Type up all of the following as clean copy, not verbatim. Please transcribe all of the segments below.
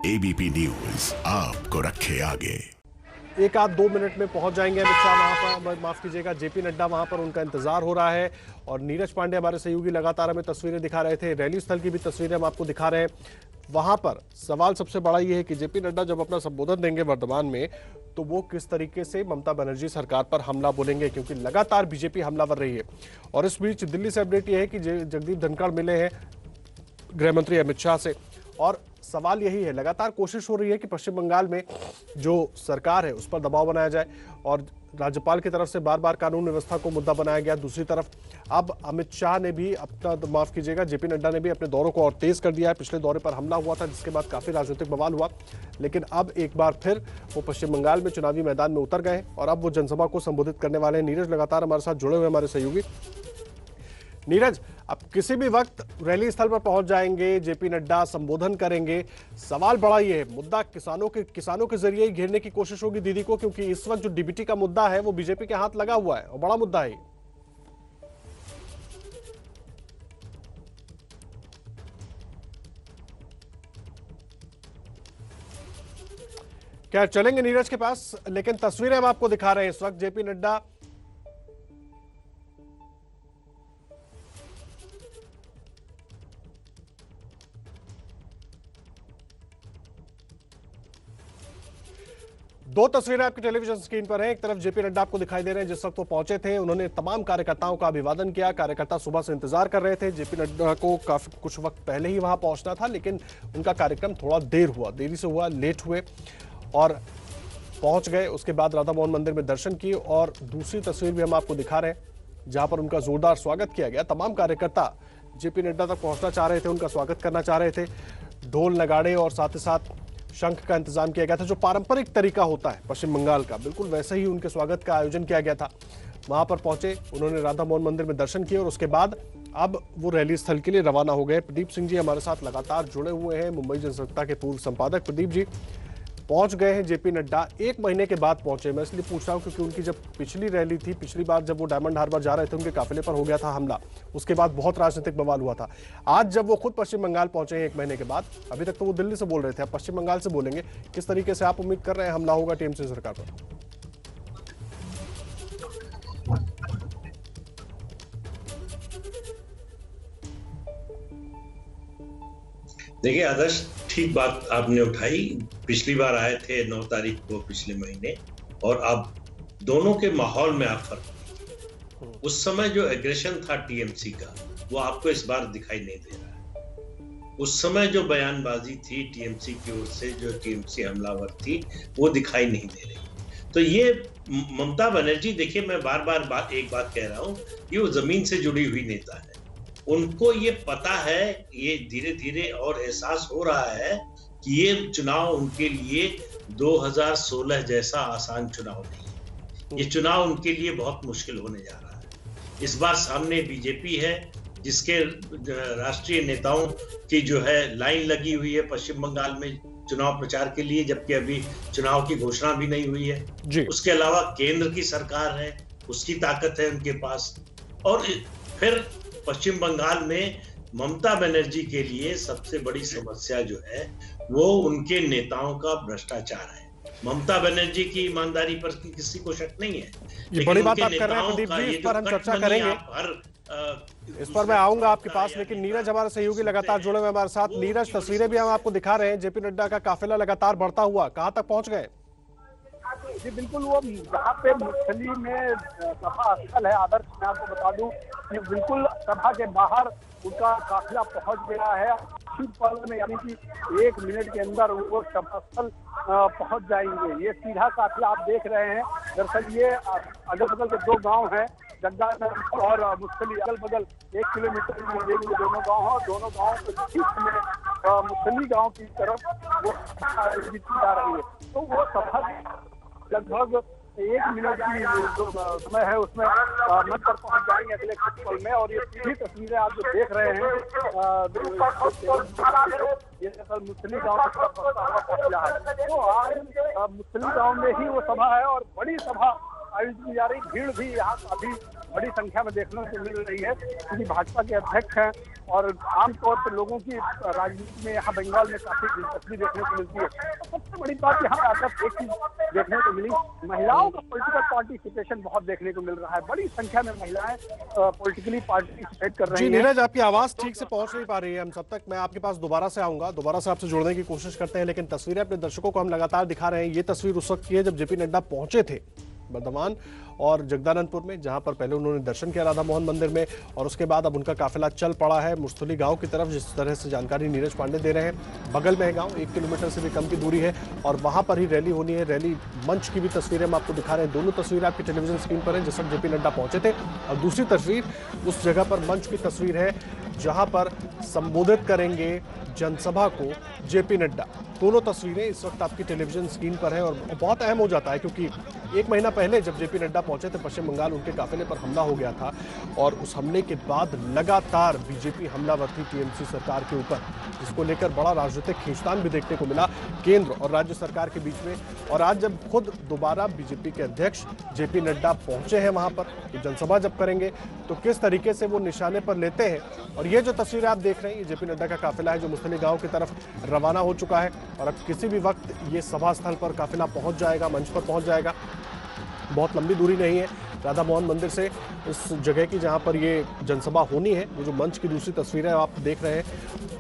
ABP news आपको रखे आगे। एक आध 2 मिनट में पहुंच जाएंगे अमित शाह वहां पर, माफ कीजिएगा, जेपी नड्डा वहां पर, उनका इंतजार हो रहा है। और नीरज पांडे हमारे सहयोगी लगातार हमें तस्वीरें दिखा रहे थे, रैली स्थल की भी तस्वीरें हम आपको दिखा रहे हैं। वहां पर सवाल सबसे बड़ा ये है कि जेपी नड्डा जब अपना संबोधन देंगे वर्धमान में, तो वो किस तरीके से ममता बनर्जी सरकार पर हमला बोलेंगे, क्योंकि लगातार बीजेपी हमलावर रही है। और इस बीच दिल्ली से अपडेट यह है कि जगदीप धनखड़ मिले हैं गृह मंत्री अमित शाह से, और सवाल यही है, लगातार कोशिश हो रही है कि पश्चिम बंगाल में जो सरकार है उस पर दबाव बनाया जाए, और राज्यपाल की तरफ से बार बार कानून व्यवस्था को मुद्दा बनाया गया। दूसरी तरफ अब अमित शाह ने भी अपना, माफ कीजिएगा, जेपी नड्डा ने भी अपने दौरों को और तेज कर दिया है। पिछले दौरे पर हमला हुआ था जिसके बाद काफी राजनीतिक बवाल हुआ, लेकिन अब एक बार फिर वो पश्चिम बंगाल में चुनावी मैदान में उतर गए और अब वो जनसभा को संबोधित करने वाले हैं। नीरज लगातार हमारे साथ जुड़े हुए हमारे सहयोगी। नीरज, अब किसी भी वक्त रैली स्थल पर पहुंच जाएंगे, जेपी नड्डा संबोधन करेंगे। सवाल बड़ा ये है, मुद्दा किसानों के जरिए ही घेरने की कोशिश होगी दीदी को, क्योंकि इस वक्त जो डीबीटी का मुद्दा है वो बीजेपी के हाथ लगा हुआ है और बड़ा मुद्दा है। क्या चलेंगे नीरज के पास, लेकिन तस्वीरें हम आपको दिखा रहे हैं इस वक्त जेपी नड्डा दो तस्वीरें आपकी टेलीविजन स्क्रीन पर हैं। एक तरफ जेपी नड्डा आपको दिखाई दे रहे हैं, जिस वक्त वो पहुंचे थे उन्होंने तमाम कार्यकर्ताओं का अभिवादन किया। कार्यकर्ता सुबह से इंतजार कर रहे थे, जेपी नड्डा को काफी कुछ वक्त पहले ही वहां पहुंचना था, लेकिन उनका कार्यक्रम थोड़ा देरी से हुआ, लेट हुए और पहुंच गए। उसके बाद राधा मोहन मंदिर में दर्शन किए, और दूसरी तस्वीर भी हम आपको दिखा रहे हैं जहां पर उनका जोरदार स्वागत किया गया। तमाम कार्यकर्ता जेपी नड्डा तक पहुंचना चाह रहे थे, उनका स्वागत करना चाह रहे थे। ढोल नगाड़े और साथ ही साथ शंख का इंतजाम किया गया था, जो पारंपरिक तरीका होता है पश्चिम बंगाल का, बिल्कुल वैसे ही उनके स्वागत का आयोजन किया गया था। वहां पर पहुंचे, उन्होंने राधा मोहन मंदिर में दर्शन किए और उसके बाद अब वो रैली स्थल के लिए रवाना हो गए। प्रदीप सिंह जी हमारे साथ लगातार जुड़े हुए हैं, मुंबई जनसत्ता के पूर्व संपादक। प्रदीप जी, पहुंच गए हैं जेपी नड्डा, 1 महीने के बाद पहुंचे। मैं इसलिए पूछ रहा हूं क्योंकि उनकी जब पिछली रैली थी, पिछली बार जब वो डायमंड हार्बर जा रहे थे, उनके काफिले पर हो गया था हमला, उसके बाद बहुत राजनीतिक बवाल हुआ था। आज जब वो खुद पश्चिम बंगाल पहुंचे हैं 1 महीने के बाद, अभी तक तो वो दिल्ली से बोल रहे थे, अब पश्चिम बंगाल से बोलेंगे, किस तरीके से आप उम्मीद कर रहे हैं हमला होगा टीएमसी सरकार पर? देखिए आदर्श, ठीक बात आपने उठाई। पिछली बार आए थे 9 तारीख को पिछले महीने, और अब दोनों के माहौल में आप फर्क। उस समय जो एग्रेशन था टीएमसी का, वो आपको इस बार दिखाई नहीं दे रहा है। उस समय जो बयानबाजी थी टीएमसी की ओर से, जो टीएमसी हमलावर थी, वो दिखाई नहीं दे रही। तो ये ममता बनर्जी, देखिए मैं बार एक बात कह रहा हूं, ये वो जमीन से जुड़ी हुई नेता है। उनको ये पता है, ये धीरे धीरे और एहसास हो रहा है कि ये चुनाव उनके लिए 2016 जैसा आसान चुनाव नहीं है। ये चुनाव उनके लिए बहुत मुश्किल होने जा रहा है। इस बार सामने बीजेपी है, जिसके राष्ट्रीय नेताओं की जो है लाइन लगी हुई है पश्चिम बंगाल में चुनाव प्रचार के लिए, जबकि अभी चुनाव की घोषणा भी नहीं हुई है। उसके अलावा केंद्र की सरकार है, उसकी ताकत है उनके पास। और फिर पश्चिम बंगाल में ममता बनर्जी के लिए सबसे बड़ी समस्या जो है वो उनके नेताओं का भ्रष्टाचार है। ममता बनर्जी की ईमानदारी पर किसी को शक नहीं है, ये बड़ी बात आप कर रहे हैं प्रदीप जी, इस पर हम चर्चा करेंगे, इस पर मैं आऊंगा आपके पास। लेकिन नीरज हमारे सहयोगी लगातार जुड़े हुए हमारे साथ। नीरज, तस्वीरें भी हम आपको दिखा रहे हैं, जेपी नड्डा का काफिला लगातार बढ़ता हुआ, कहां तक पहुंच गए? जी बिल्कुल, वो जहाँ पे मुख्तली में सभा स्थल है, आदर्श मैं आपको बता दूं कि बिल्कुल सभा के बाहर उनका काफिला पहुंच गया है। पल में, यानी कि 1 मिनट के अंदर वो सभा स्थल पहुंच जाएंगे। ये सीधा काफिला आप देख रहे हैं। दरअसल ये अगल बगल के 2 गांव हैं, जग्गा और मुख्तली, अगल बगल 1 किलोमीटर में ये दोनों गांव हैं। दोनों गांव के बीच में मुख्तली गांव की तरफ वो जा रही है। तो वो सभा लगभग 1 मिनट की जो समय है उसमें मंच पर पहुंच जाएंगे अगले कुछ पल में। और ये सीधी तस्वीरें आप जो देख रहे हैं, ये मुस्लिम गांव की तरफ पहुंचा है। तो आज मुस्लिम गांव में ही वो सभा है, और बड़ी सभा आयोजित की जा रही। भीड़ भी यहाँ काफी बड़ी संख्या में देखने को मिल रही है, क्योंकि भाजपा के अध्यक्ष हैं और आमतौर पर लोगों की राजनीति में यहाँ बंगाल में काफी दिलचस्पी देखने को मिलती है। तो सबसे बड़ी बात यहाँ आकर एक चीज देखने को मिली, महिलाओं का पॉलिटिकल पार्टिसिपेशन बहुत देखने को मिल रहा है। बड़ी संख्या में महिलाएं पॉलिटिकली पार्टिसिपेट कर रही जी हैं। नीरज, आपकी आवाज ठीक से पहुंच नहीं पा रही है हम सब तक। मैं आपके पास दोबारा से आऊंगा, दोबारा से आपसे जोड़ने की कोशिश करते हैं, लेकिन तस्वीरें अपने दर्शकों को हम लगातार दिखा रहे हैं। ये तस्वीर उस वक्त की है जब जेपी नड्डा पहुंचे थे बर्धमान और जगदानंदपुर में, जहां पर पहले उन्होंने दर्शन किया राधा मोहन मंदिर में, और उसके बाद अब उनका काफिला चल पड़ा है मुस्तुली गांव की तरफ। जिस तरह से जानकारी नीरज पांडे दे रहे हैं, बगल में है गांव, 1 किलोमीटर से भी कम की दूरी है, और वहां पर ही रैली होनी है। रैली मंच की भी तस्वीरें हम आपको दिखा रहे हैं। दोनों तस्वीरें आपकी टेलीविजन स्क्रीन पर है जिस वक्त जेपी नड्डा पहुंचे थे, और दूसरी तस्वीर उस जगह पर मंच की तस्वीर है जहां पर संबोधित करेंगे जनसभा को जेपी नड्डा। दोनों तस्वीरें इस वक्त आपकी टेलीविजन स्क्रीन पर है, और बहुत अहम हो जाता है क्योंकि 1 महीना पहले जब जेपी नड्डा पहुंचे थे पश्चिम बंगाल, उनके काफिले पर हमला हो गया था, और उस हमले के बाद लगातार बीजेपी हमलावर थी टीएमसी सरकार के ऊपर, जिसको लेकर बड़ा राजनीतिक खींचतान भी देखने को मिला केंद्र और राज्य सरकार के बीच में। और आज जब खुद दोबारा बीजेपी के अध्यक्ष जेपी नड्डा पहुंचे हैं वहां पर, तो जनसभा जब करेंगे तो किस तरीके से वो निशाने पर लेते हैं। और ये जो तस्वीरें आप देख रहे हैं, ये जेपी नड्डा का काफिला है जो मुस्तली गांव की तरफ रवाना हो चुका है, और अब किसी भी वक्त ये सभा स्थल पर काफिला पहुंच जाएगा, मंच पर पहुंच जाएगा। बहुत लंबी दूरी नहीं है राधा मोहन मंदिर से इस जगह की जहां पर ये जनसभा होनी है। ये जो मंच की दूसरी तस्वीरें आप देख रहे हैं,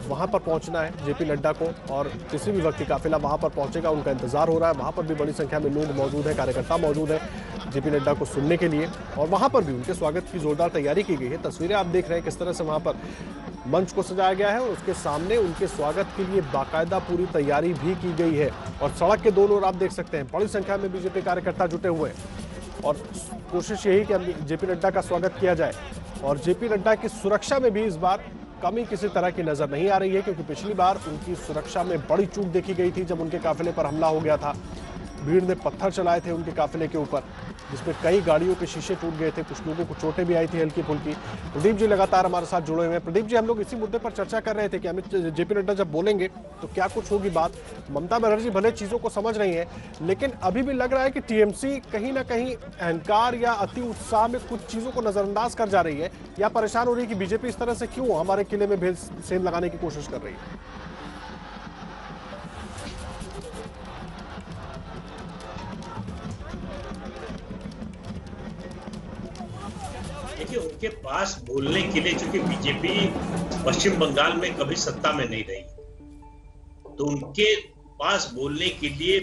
वहां पर पहुंचना है जेपी नड्डा को, और किसी भी वक्त काफिला वहां पर पहुंचेगा, उनका इंतजार हो रहा है। वहां पर भी बड़ी संख्या में लोग मौजूद हैं, कार्यकर्ता मौजूद है जेपी नड्डा को सुनने के लिए, और वहां पर भी उनके स्वागत की जोरदार तैयारी की गई है। तस्वीरें आप देख रहे हैं किस तरह से वहां पर मंच को सजाया गया है, और उसके सामने उनके स्वागत के लिए बाकायदा पूरी तैयारी भी की गई है। और सड़क के दोनों ओर आप देख सकते हैं बड़ी संख्या में बीजेपी कार्यकर्ता जुटे हुए हैं, और कोशिश यही कि जेपी नड्डा का स्वागत किया जाए। और जेपी नड्डा की सुरक्षा में भी इस बार कमी किसी तरह की नजर नहीं आ रही है, क्योंकि पिछली बार उनकी सुरक्षा में बड़ी चूक देखी गई थी जब उनके काफिले पर हमला हो गया था। भीड़ ने पत्थर चलाए थे उनके काफिले के ऊपर, जिसमें कई गाड़ियों के शीशे टूट गए थे, कुछ लोगों को चोटें भी आई थी हल्की फुल्की। प्रदीप जी लगातार हमारे साथ जुड़े हुए हैं। प्रदीप जी, हम लोग इसी मुद्दे पर चर्चा कर रहे थे कि अमित जेपी नड्डा जब बोलेंगे तो क्या कुछ होगी बात। ममता बनर्जी भले चीजों को समझ रही है, लेकिन अभी भी लग रहा है कि टीएमसी कहीं ना कहीं अहंकार या अति उत्साह में कुछ चीजों को नजरअंदाज कर जा रही है, या परेशान हो रही है कि बीजेपी इस तरह से क्यों हमारे किले में भेद सेंध लगाने की कोशिश कर रही है। देखिए, उनके पास बोलने के लिए, चूंकि बीजेपी पश्चिम बंगाल में कभी सत्ता में नहीं रही, तो उनके पास बोलने के लिए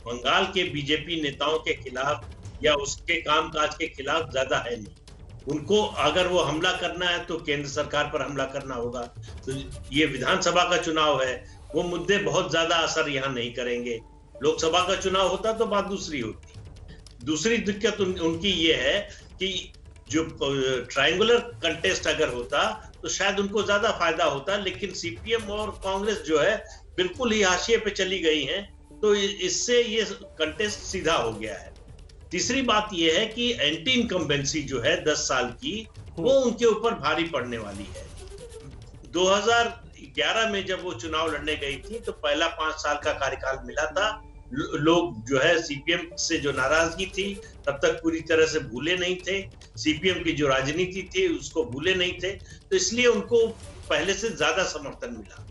बंगाल के बीजेपी नेताओं के खिलाफ या उसके कामकाज के खिलाफ ज्यादा है नहीं। उनको अगर वो हमला करना है तो केंद्र सरकार पर हमला करना होगा। तो ये विधानसभा का चुनाव है, वो मुद्दे बहुत ज्यादा असर यहाँ नहीं करेंगे। लोकसभा का चुनाव होता तो बात दूसरी होती। दूसरी दिक्कत उनकी ये है कि जो ट्रायंगुलर कंटेस्ट अगर होता तो शायद उनको ज्यादा फायदा होता, लेकिन सीपीएम और कांग्रेस जो है बिल्कुल ही हाशिए पे चली गई हैं, तो इससे ये कंटेस्ट सीधा हो गया है। तीसरी बात ये है कि एंटी इनकम्बेंसी जो है 10 साल की, वो उनके ऊपर भारी पड़ने वाली है। 2011 में जब वो चुनाव लड़ने गई थी तो पहला 5 साल का कार्यकाल मिला था। लोग जो है सीपीएम से जो नाराजगी थी तब तक पूरी तरह से भूले नहीं थे, सीपीएम की जो राजनीति थी उसको भूले नहीं थे, तो इसलिए उनको पहले से ज्यादा समर्थन मिला।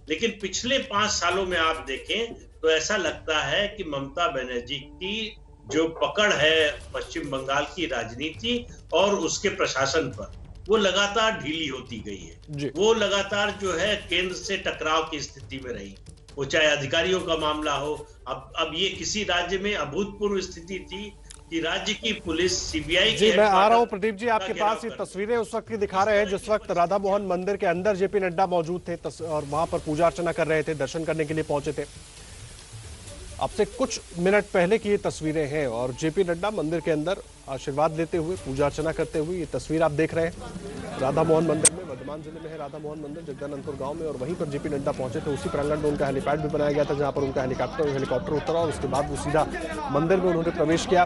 लेकिन पिछले 5 सालों में आप देखें तो ऐसा लगता है कि ममता बनर्जी की जो पकड़ है पश्चिम बंगाल की राजनीति और उसके प्रशासन पर, वो लगातार ढीली होती गई है। वो लगातार जो है केंद्र से टकराव की स्थिति में रही, वो चाहे अधिकारियों का मामला हो। अब ये किसी राज्य में अभूतपूर्व स्थिति थी कि राज्य की पुलिस सीबीआई जी, मैं आ रहा हूं प्रदीप जी आपके पास। ये तस्वीरें उस वक्त की दिखा रहे हैं जिस वक्त राधा मोहन मंदिर के अंदर जेपी नड्डा मौजूद थे और वहां पर पूजा अर्चना कर रहे थे, दर्शन करने के लिए पहुंचे थे। अब से कुछ मिनट पहले की ये तस्वीरें हैं, और जेपी नड्डा मंदिर के अंदर आशीर्वाद लेते हुए, पूजा अर्चना करते हुए, ये तस्वीर आप देख रहे हैं राधा मोहन मंदिर में। वर्धमान जिले में है राधा मोहन मंदिर, जगदानंदपुर गांव में, और वहीं पर जेपी नड्डा पहुंचे थे। उसी प्रांगण में उनका हेलीपैड भी बनाया गया था, जहां पर उनका हेलीकॉप्टर उतरा, और उसके बाद वो सीधा मंदिर में उन्होंने प्रवेश किया,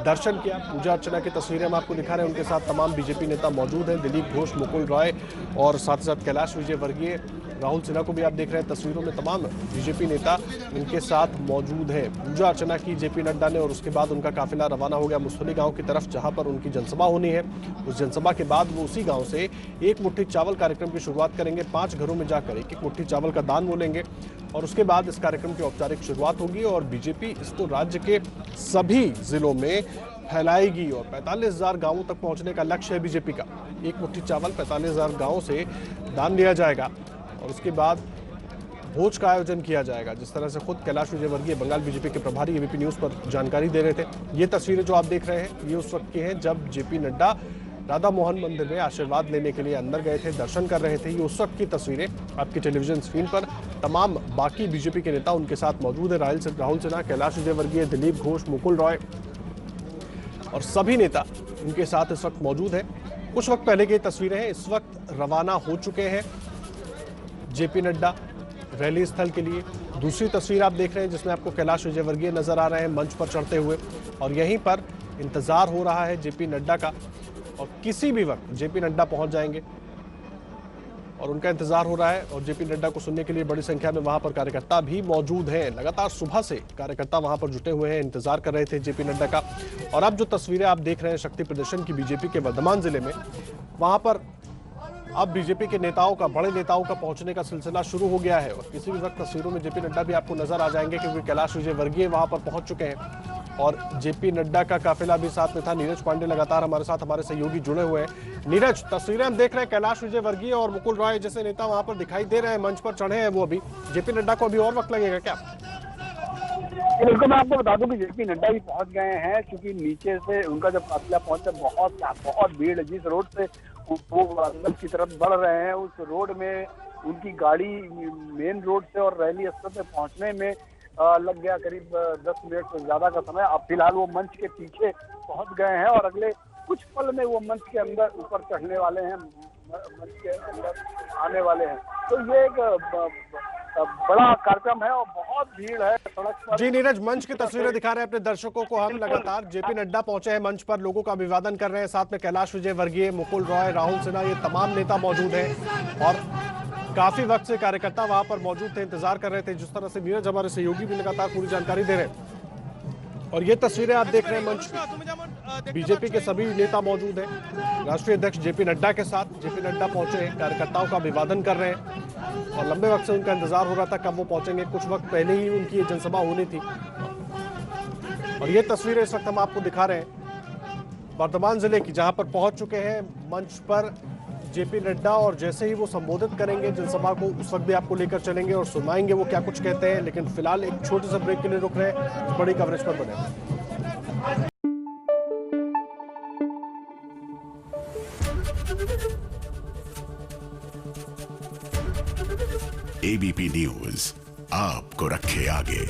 दर्शन किया, पूजा अर्चना की तस्वीरें हम आपको दिखा रहे हैं। उनके साथ तमाम बीजेपी नेता मौजूद हैं, दिलीप घोष, मुकुल रॉय और साथ ही साथ कैलाश विजयवर्गीय राहुल सिन्हा को भी आप देख रहे हैं तस्वीरों में। तमाम बीजेपी नेता उनके साथ मौजूद हैं। पूजा अर्चना की जेपी नड्डा ने और उसके बाद उनका काफिला रवाना हो गया मुसहली गांव की तरफ, जहां पर उनकी जनसभा होनी है। उस जनसभा के बाद वो उसी गांव से एक मुट्ठी चावल कार्यक्रम की शुरुआत करेंगे। 5 घरों में जाकर एक मुट्ठी चावल का दान वो लेंगे और उसके बाद इस कार्यक्रम की औपचारिक शुरुआत होगी और बीजेपी इसको राज्य के सभी जिलों में फैलाएगी और 45,000 गांवों तक पहुंचने का लक्ष्य है बीजेपी का। एक मुट्ठी चावल 45,000 गांवों से दान लिया जाएगा और उसके बाद भोज का आयोजन किया जाएगा। जिस तरह से खुद कैलाश विजयवर्गीय बंगाल बीजेपी के प्रभारी एबीपी न्यूज पर जानकारी दे रहे थे। ये तस्वीरें जो आप देख रहे हैं ये उस वक्त की हैं जब जेपी नड्डा राधा मोहन मंदिर में आशीर्वाद लेने के लिए अंदर गए थे, दर्शन कर रहे थे। ये उस वक्त की तस्वीरें आपकी टेलीविजन स्क्रीन पर। तमाम बाकी बीजेपी के नेता उनके साथ मौजूद है। राहुल सिन्हा, कैलाश विजयवर्गीय, दिलीप घोष, मुकुल रॉय और सभी नेता उनके साथ इस वक्त मौजूद हैं। कुछ वक्त पहले की तस्वीरें हैं। इस वक्त रवाना हो चुके हैं जेपी नड्डा रैली स्थल के लिए। दूसरी तस्वीर आप देख रहे हैं जिसमें आपको कैलाश विजयवर्गीय नजर आ रहे हैं मंच पर चढ़ते हुए और यहीं पर इंतजार हो रहा है जेपी नड्डा का और किसी भी वक्त जेपी नड्डा पहुंच जाएंगे और उनका इंतजार हो रहा है। और जेपी नड्डा को सुनने के लिए बड़ी संख्या में वहां पर कार्यकर्ता भी मौजूद हैं। लगातार सुबह से कार्यकर्ता वहां पर जुटे हुए हैं, इंतजार कर रहे थे जेपी नड्डा का। और अब जो तस्वीरें आप देख रहे हैं शक्ति प्रदर्शन की बीजेपी के वर्धमान जिले में, वहां पर अब बीजेपी के नेताओं का, बड़े नेताओं का पहुंचने का सिलसिला शुरू हो गया है और किसी भी वक्त तस्वीरों में जेपी नड्डा भी आपको नजर आ जाएंगे क्योंकि कैलाश विजयवर्गीय वहां पर पहुंच चुके हैं और जेपी नड्डा का काफिला भी साथ में था। नीरज पांडे लगातार हमारे साथ, हमारे सहयोगी जुड़े हुए हैं। नीरज, तस्वीरें हम देख रहे हैं, कैलाश विजयवर्गीय और मुकुल रॉय जैसे नेता वहां पर दिखाई दे रहे हैं, मंच पर चढ़े हैं वो अभी। जेपी नड्डा को अभी और वक्त लगेगा क्या? बिल्कुल, मैं आपको बता दूं कि जेपी नड्डा भी पहुंच गए हैं क्योंकि नीचे से उनका जब काफिला पहुंचा बहुत भीड़ है। जिस रोड से वो अंदर की तरफ बढ़ रहे हैं उस रोड में उनकी गाड़ी मेन रोड से और रैली स्थल पे पहुंचने में लग गया करीब 10 मिनट से ज्यादा का समय। अब फिलहाल वो मंच के पीछे पहुंच गए हैं और अगले कुछ पल में वो मंच के अंदर ऊपर चढ़ने वाले हैं, मंच के अंदर आने वाले हैं। तो ये एक बड़ा कार्यक्रम है और बहुत भीड़ है सड़क पर। जी नीरज, मंच की तस्वीरें दिखा रहे हैं अपने दर्शकों को हम लगातार। जेपी नड्डा पहुंचे हैं मंच पर, लोगों का अभिवादन कर रहे हैं। साथ में कैलाश विजयवर्गीय, मुकुल रॉय, राहुल सिन्हा, ये तमाम नेता मौजूद हैं और काफी वक्त से कार्यकर्ता वहां पर मौजूद थे, इंतजार कर रहे थे। जिस तरह से नीरज हमारे सहयोगी भी लगातार पूरी जानकारी दे रहे हैं और ये तस्वीरें आप देख रहे हैं मंच की। बीजेपी के सभी नेता मौजूद हैं, राष्ट्रीय अध्यक्ष जेपी नड्डा के साथ। जेपी नड्डा पहुंचे हैं, कार्यकर्ताओं का अभिवादन कर रहे हैं और लंबे वक्त से उनका इंतजार हो रहा था कब वो पहुंचेंगे। कुछ वक्त पहले ही उनकी ये जनसभा होनी थी और ये तस्वीरें इस वक्त हम आपको दिखा रहे हैं वर्धमान जिले की, जहां पर पहुंच चुके हैं मंच पर जेपी नड्डा और जैसे ही वो संबोधित करेंगे जनसभा को उस वक्त भी आपको लेकर चलेंगे और सुनाएंगे वो क्या कुछ कहते हैं। लेकिन फिलहाल एक छोटे से ब्रेक के लिए रुक रहे हैं, बड़ी कवरेज पर बने। एबीपी न्यूज आपको रखे आगे।